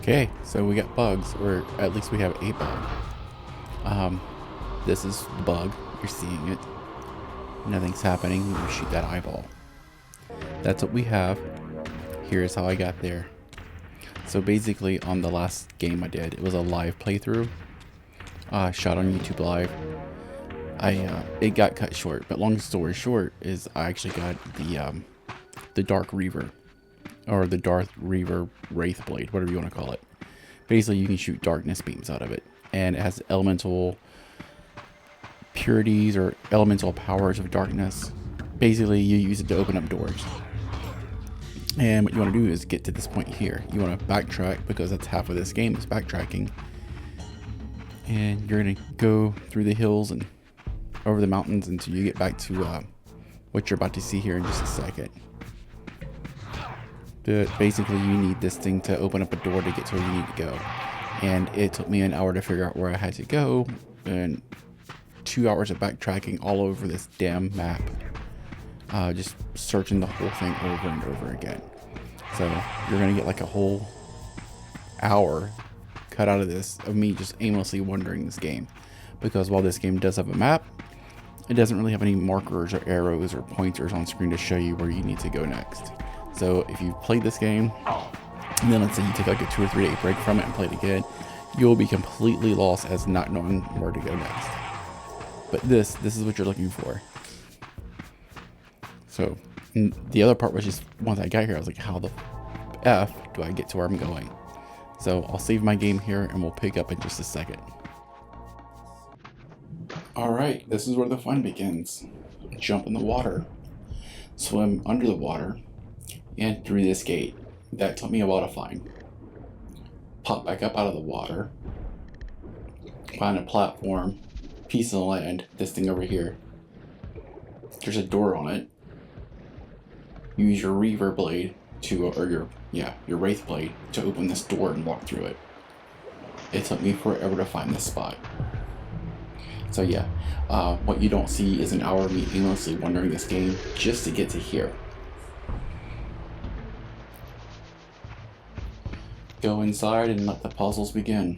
Okay, so we got bugs, or at least we have a bug. Um, this is the bug. You're seeing it. Nothing's happening. We shoot that eyeball. That's what we have. Here's how I got there. So basically, on the last game I did, it was a live playthrough. Shot on YouTube Live. It got cut short, but long story short is I actually got the Dark Reaver, or the Dark Reaver Wraith Blade, whatever you want to call it. Basically, you can shoot darkness beams out of it, and it has elemental purities or elemental powers of darkness. Basically, you use it to open up doors. And what you want to do is get to this point here. You want to backtrack, because that's half of this game is backtracking. And you're going to go through the hills and over the mountains until you get back to what you're about to see here in just a second. But basically, you need this thing to open up a door to get to where you need to go. And it took me an hour to figure out where I had to go, and 2 hours of backtracking all over this damn map. Just searching the whole thing over and over again. So you're gonna get like a whole hour cut out of this of me just aimlessly wandering this game, because while this game does have a map, it doesn't really have any markers or arrows or pointers on screen to show you where you need to go next. So if you've played this game and then let's say you take like a 2 or 3 day break from it and play it again, you'll be completely lost as not knowing where to go next. But this is what you're looking for. So the other part was just once I got here, I was like, how the F do I get to where I'm going? So I'll save my game here and we'll pick up in just a second. Alright, this is where the fun begins. Jump in the water, swim under the water, and through this gate. That took me a while to find. Pop back up out of the water, find a platform, piece of land, this thing over here. There's a door on it. Use your Reaver blade to, or your Wraith blade to open this door and walk through it. It took me forever to find this spot. So yeah, what you don't see is an hour of me aimlessly wandering this game just to get to here. Go inside and let the puzzles begin.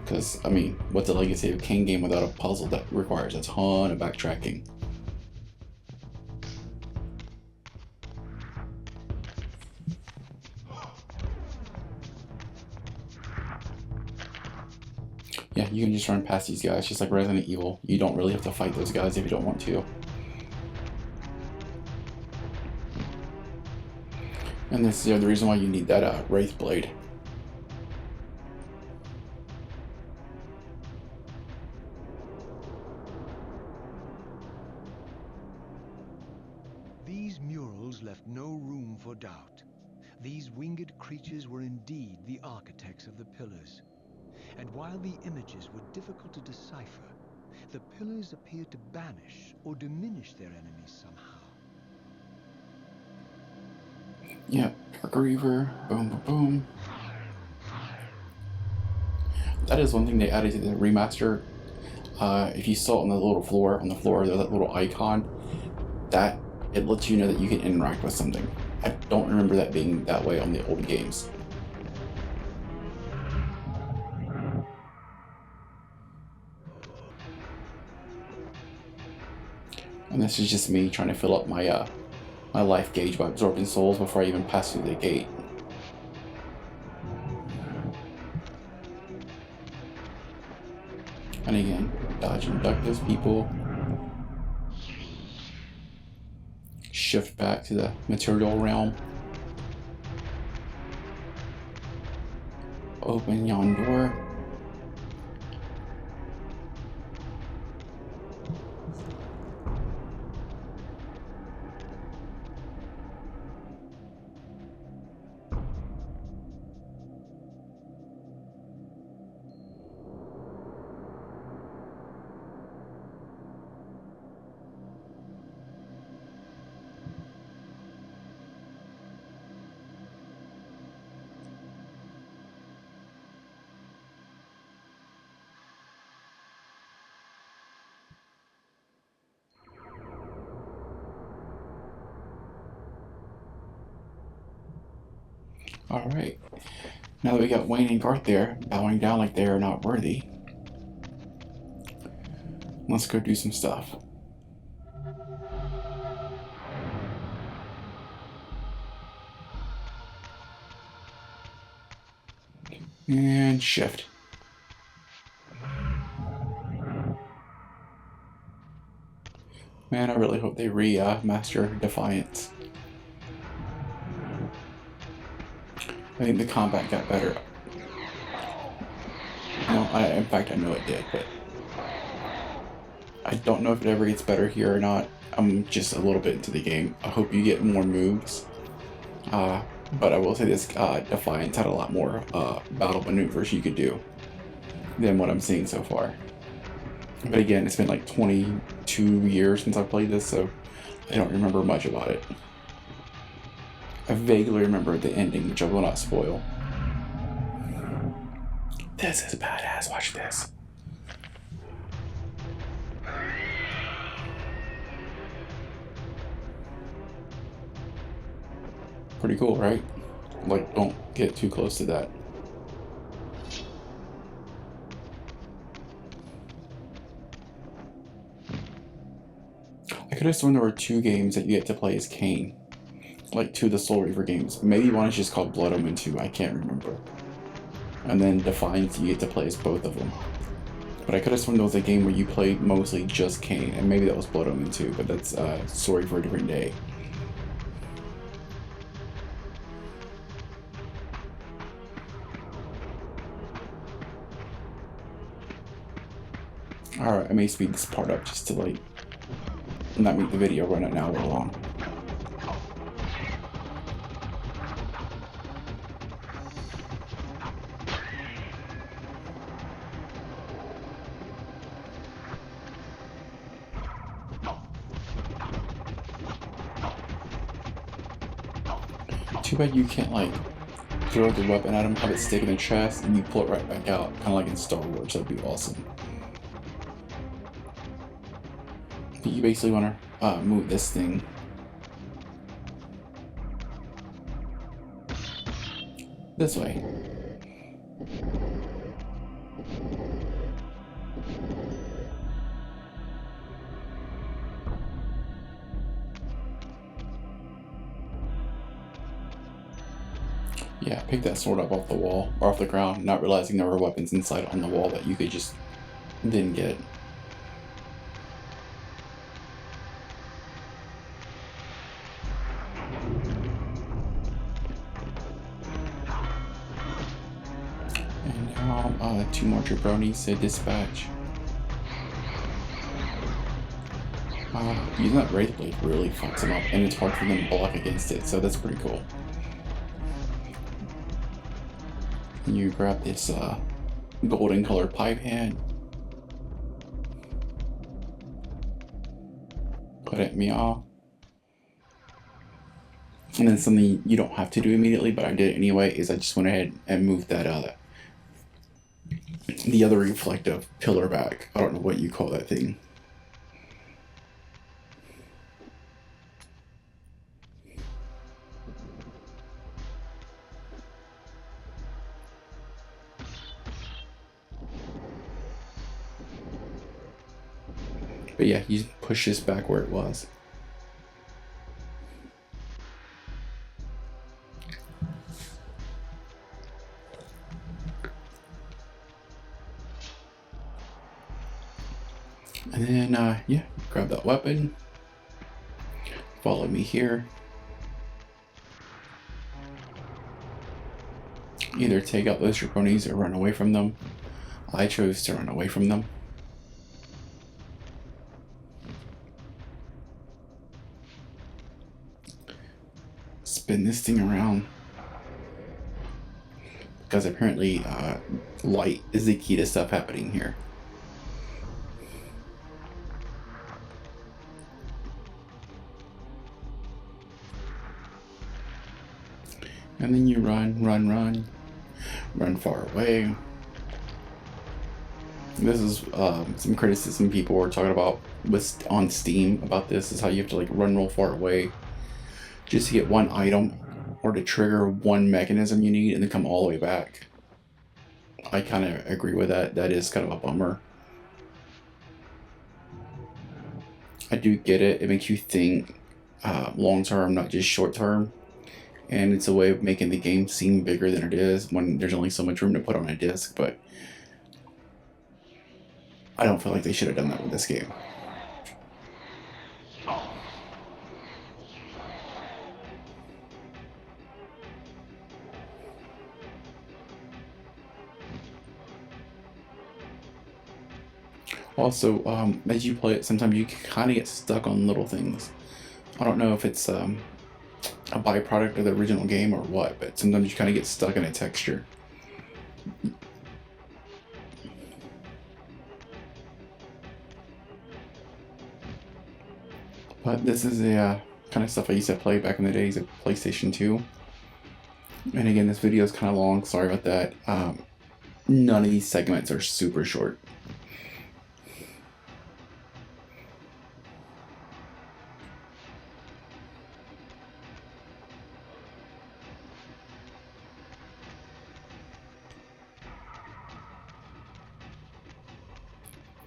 Because, I mean, what's a Legacy of Kain game without a puzzle that requires a ton of backtracking? Yeah, you can just run past these guys, just like Resident Evil. You don't really have to fight those guys if you don't want to. And this is the other reason why you need that Wraith Blade. These murals left no room for doubt. These winged creatures were indeed the architects of the pillars. And while the images were difficult to decipher, the pillars appeared to banish or diminish their enemies somehow. Yeah, Dark Reaver, boom, boom, boom. That is one thing they added to the remaster. If you saw it on the little floor, there's that little icon, that it lets you know that you can interact with something. I don't remember that being that way on the old games. And this is just me trying to fill up my my life gauge by absorbing souls before I even pass through the gate. And again, dodge and duck those people. Shift back to the material realm. Open yon door. Alright, Now that we got Wayne and Garth there, bowing down like they are not worthy, let's go do some stuff. And shift. Man, I really hope they remaster Defiance. I think the combat got better. No, in fact, I know it did, but I don't know if it ever gets better here or not. I'm just a little bit into the game. I hope you get more moves. But I will say this, Defiance had a lot more battle maneuvers you could do than what I'm seeing so far. But again, it's been like 22 years since I played this, so I don't remember much about it. I vaguely remember the ending, which I will not spoil. This is badass, watch this. Pretty cool, right? Like, don't get too close to that. I could have sworn there were 2 games that you get to play as Kain. Like 2 of the Soul Reaver games. Maybe one is just called Blood Omen 2, I can't remember. And then Defiance, you get to play as both of them. But I could have sworn there was a game where you played mostly just Kain, and maybe that was Blood Omen 2, but that's story for a different day. Alright, I may speed this part up just to like not make the video run an hour long. Too bad you can't like throw the weapon at him, have it stick in the chest, and you pull it right back out, kind of like in Star Wars. That'd be awesome. But you basically want to move this thing this way. Yeah, pick that sword up off the wall, or off the ground, not realizing there were weapons inside on the wall that you could just then get. And now, 2 more jabronis to dispatch. Using that Wraith Blade really fucks them up, and it's hard for them to block against it, so that's pretty cool. You grab this golden colored pipe hand, put it meow, and then something you don't have to do immediately, but I did it anyway, is I just went ahead and moved that the other reflective pillar back. I don't know what you call that thing. But yeah, you push this back where it was. And then, yeah, grab that weapon. Follow me here. Either take out those jabronis or run away from them. I chose to run away from them. Spin this thing around, because apparently light is the key to stuff happening here. And then you run far away. This is some criticism people were talking about on Steam about this, is how you have to like run real far away just to get one item. or to trigger one mechanism you need and then come all the way back. I kind of agree with that. That is kind of a bummer. I do get it. It makes you think long term, not just short term. And it's a way of making the game seem bigger than it is when there's only so much room to put on a disc. But I don't feel like they should have done that with this game. Also, as you play it, sometimes you kind of get stuck on little things. I don't know if it's a byproduct of the original game or what, but sometimes you kind of get stuck in a texture. But this is the kind of stuff I used to play back in the days of PlayStation 2. And again, this video is kind of long. Sorry about that. None of these segments are super short.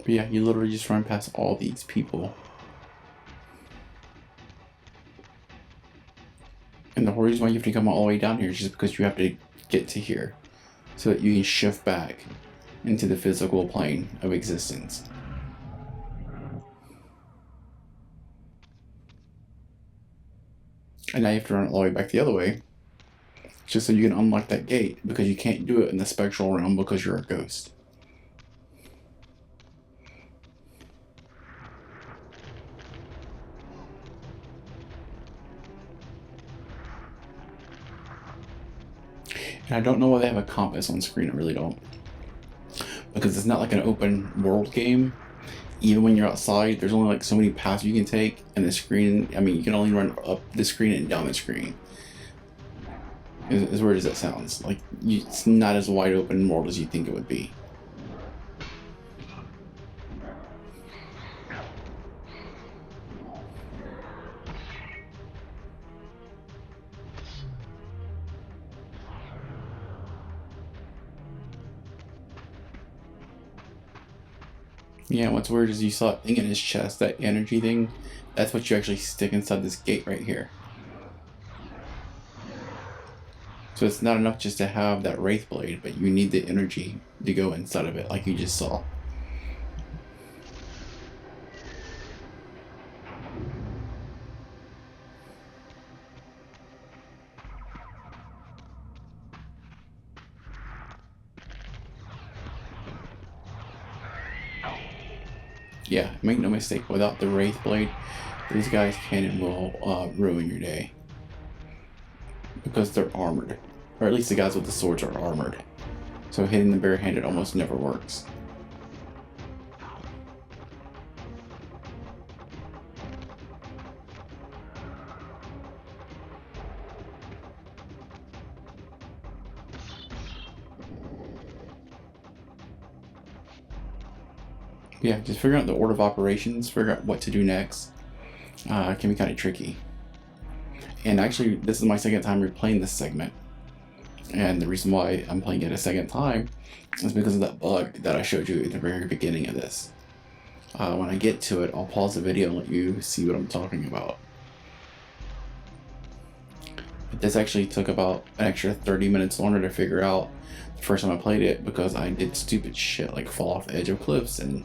But yeah, you literally just run past all these people. And the whole reason why you have to come all the way down here is just because you have to get to here so that you can shift back into the physical plane of existence. And now you have to run it all the way back the other way just so you can unlock that gate, because you can't do it in the spectral realm because you're a ghost. And I don't know why they have a compass on screen. I really don't. Because it's not like an open world game. Even when you're outside, there's only like so many paths you can take, and the screen, I mean, you can only run up the screen and down the screen. As weird as that sounds. Like, it's not as wide open world as you think it would be. Yeah, what's weird is you saw that thing in his chest, that energy thing. That's what you actually stick inside this gate right here. So it's not enough just to have that Wraith Blade, but you need the energy to go inside of it, like you just saw. Yeah, make no mistake, without the Wraith Blade, these guys can and will ruin your day. Because they're armored. Or at least the guys with the swords are armored. So hitting them barehanded almost never works. Yeah, just figuring out the order of operations, figure out what to do next, can be kind of tricky. And actually, this is my second time replaying this segment. And the reason why I'm playing it a second time is because of that bug that I showed you at the very beginning of this. When I get to it, I'll pause the video and let you see what I'm talking about. But this actually took about an extra 30 minutes longer to figure out the first time I played it, because I did stupid shit like fall off the edge of cliffs and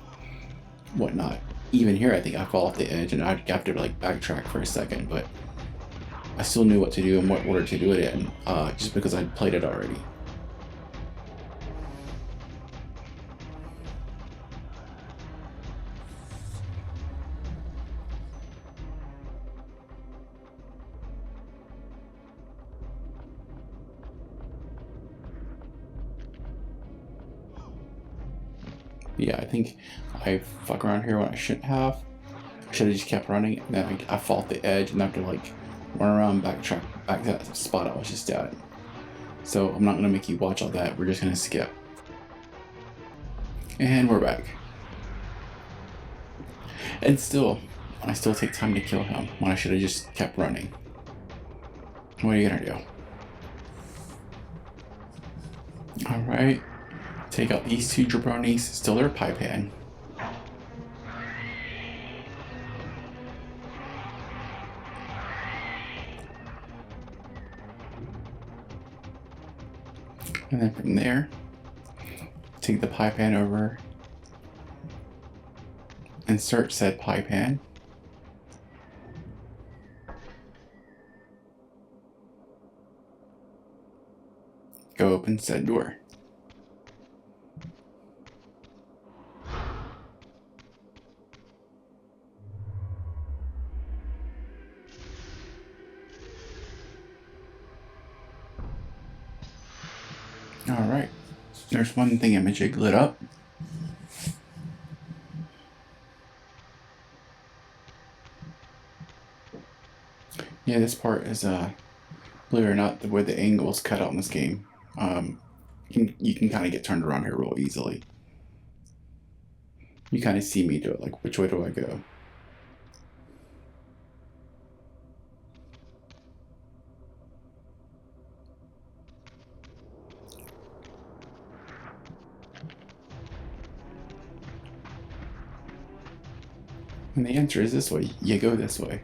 whatnot. Even here, I think I fall off the edge and I'd have to like backtrack for a second, but I still knew what to do and what order to do it in, just because I'd played it already. Yeah, I think I fuck around here when I shouldn't have. I should have just kept running, and then I fall off the edge and have to like run around, backtrack back to that spot I was just at. So I'm not gonna make you watch all that. We're just gonna skip. And we're back. And still, I still take time to kill him when I should have just kept running. What are you gonna do? Alright. Take out these two jabronis. Still their pipe hand. And then from there, take the pipe hand over. Insert said pipe hand. Go open said door. Alright, there's one thing image lit up. Yeah, this part is, believe it or not, the way the angle is cut out in this game. You can kind of get turned around here real easily. You kind of see me do it, like, which way do I go? And the answer is this way. You go this way.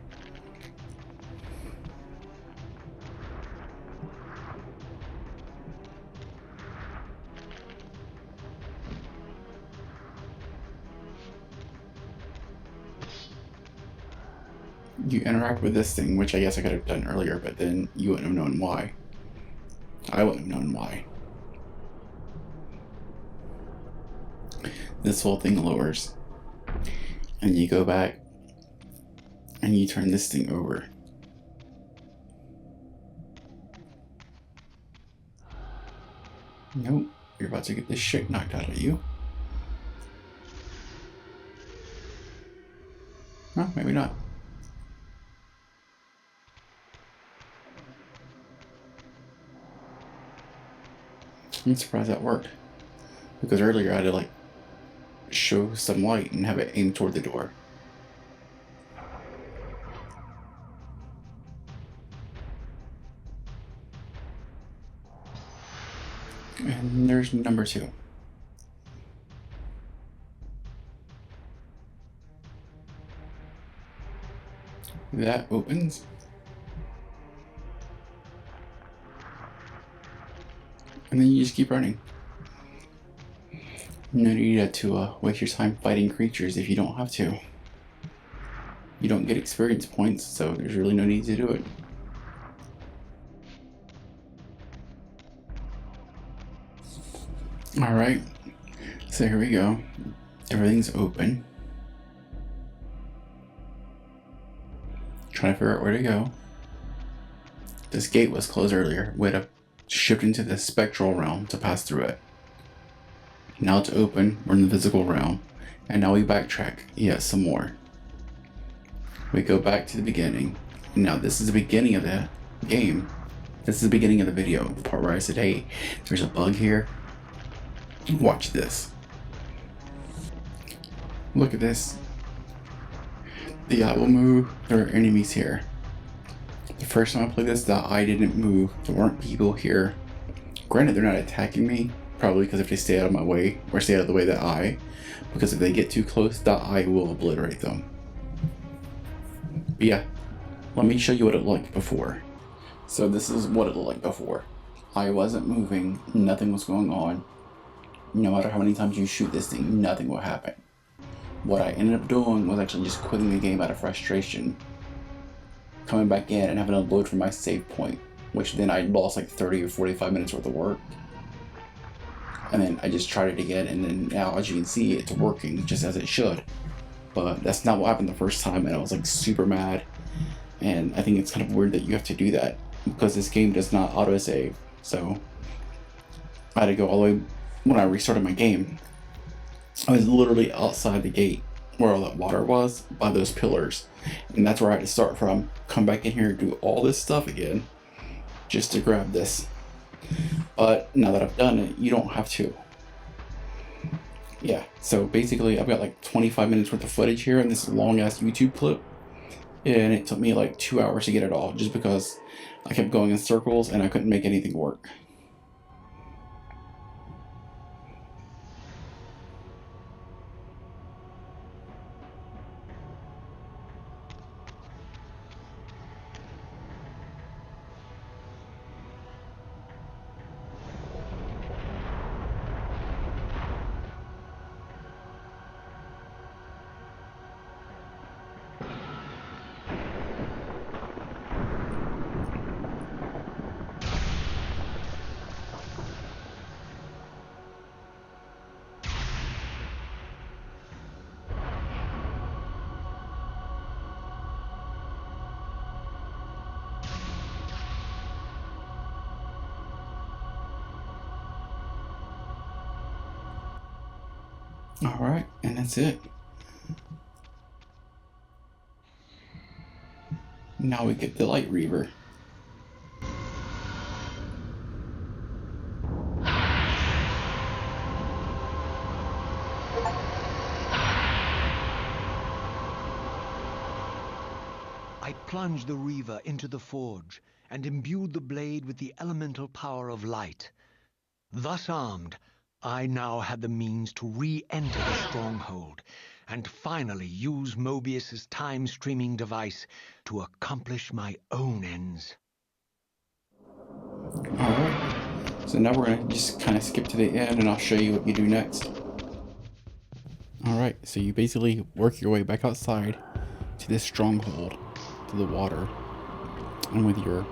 You interact with this thing, which I guess I could have done earlier, but then you wouldn't have known why. I wouldn't have known why. This whole thing lowers. And you go back and you turn this thing over. Nope, you're about to get this shit knocked out of you. No, maybe not. I'm surprised that worked. Because earlier I had to like show some light and have it aim toward the door. And there's number 2. That opens. And then you just keep running. No need to waste your time fighting creatures if you don't have to. You don't get experience points, so there's really no need to do it. Alright, so here we go. Everything's open. Trying to figure out where to go. This gate was closed earlier. We had to shift into the spectral realm to pass through it. Now it's open, we're in the physical realm, and now we backtrack yet some more. We go back to the beginning. Now this is the beginning of the game. This is the beginning of the video, the part where I said, hey, there's a bug here. Watch this. Look at this. The eye will move. There are enemies here. The first time I played this, the eye didn't move. There weren't people here. Granted, they're not attacking me. Probably because if they stay out of my way, or stay out of the way of the eye. Because if they get too close, the eye will obliterate them. But yeah, let me show you what it looked like before. So this is what it looked like before. I wasn't moving. Nothing was going on. No matter how many times you shoot this thing, nothing will happen. What I ended up doing was actually just quitting the game out of frustration. Coming back in and having to load from my save point, which then I lost like 30 or 45 minutes worth of work. And then I just tried it again, and then now as you can see, it's working just as it should. But that's not what happened the first time, and I was like super mad. And I think it's kind of weird that you have to do that, because this game does not autosave. So I had to go all the way. When I restarted my game, I was literally outside the gate where all that water was by those pillars, and that's where I had to start from. Come back in here and do all this stuff again just to grab this. But now that I've done it, you don't have to. Yeah, so basically I've got like 25 minutes worth of footage here in this long ass YouTube clip, and it took me like 2 hours to get it all just because I kept going in circles and I couldn't make anything work. Alright, and that's it. Now we get the Light Reaver. I plunged the Reaver into the forge and imbued the blade with the elemental power of light. Thus armed, I now had the means to re-enter the stronghold and finally use Mobius's time-streaming device to accomplish my own ends. Alright, so now we're going to just kind of skip to the end and I'll show you what you do next. Alright, so you basically work your way back outside to this stronghold, to the water, and with your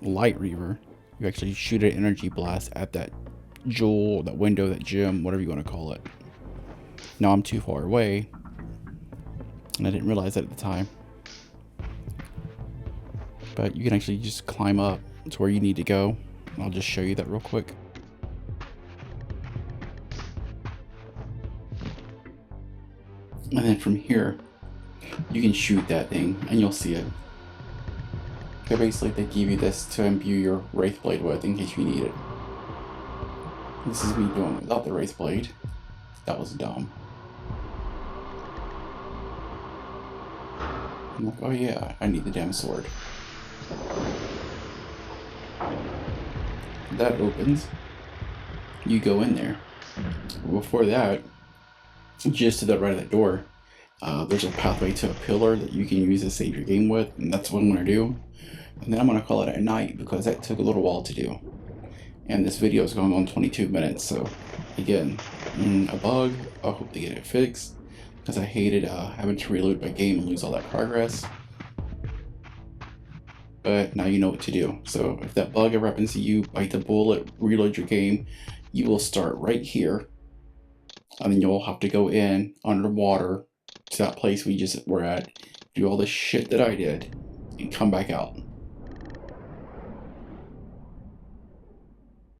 Light Reaver, you actually shoot an energy blast at that jewel, that window, that gem, whatever you want to call it. Now I'm too far away, and I didn't realize that at the time. But you can actually just climb up to where you need to go. I'll just show you that real quick. And then from here, you can shoot that thing, and you'll see it. So basically, they give you this to imbue your Wraith Blade with in case you need it. This is me doing without the Wraith Blade. That was dumb. I'm like, oh yeah, I need the damn sword. That opens. You go in there. Before that, just to the right of that door, there's a pathway to a pillar that you can use to save your game with, and that's what I'm going to do. And then I'm going to call it at night because that took a little while to do. And this video is going on 22 minutes, so again, a bug. I hope they get it fixed because I hated having to reload my game and lose all that progress. But now you know what to do. So if that bug ever happens to you, bite the bullet, reload your game, you will start right here. And then you'll have to go in underwater to that place we just were at, do all the shit that I did, and come back out.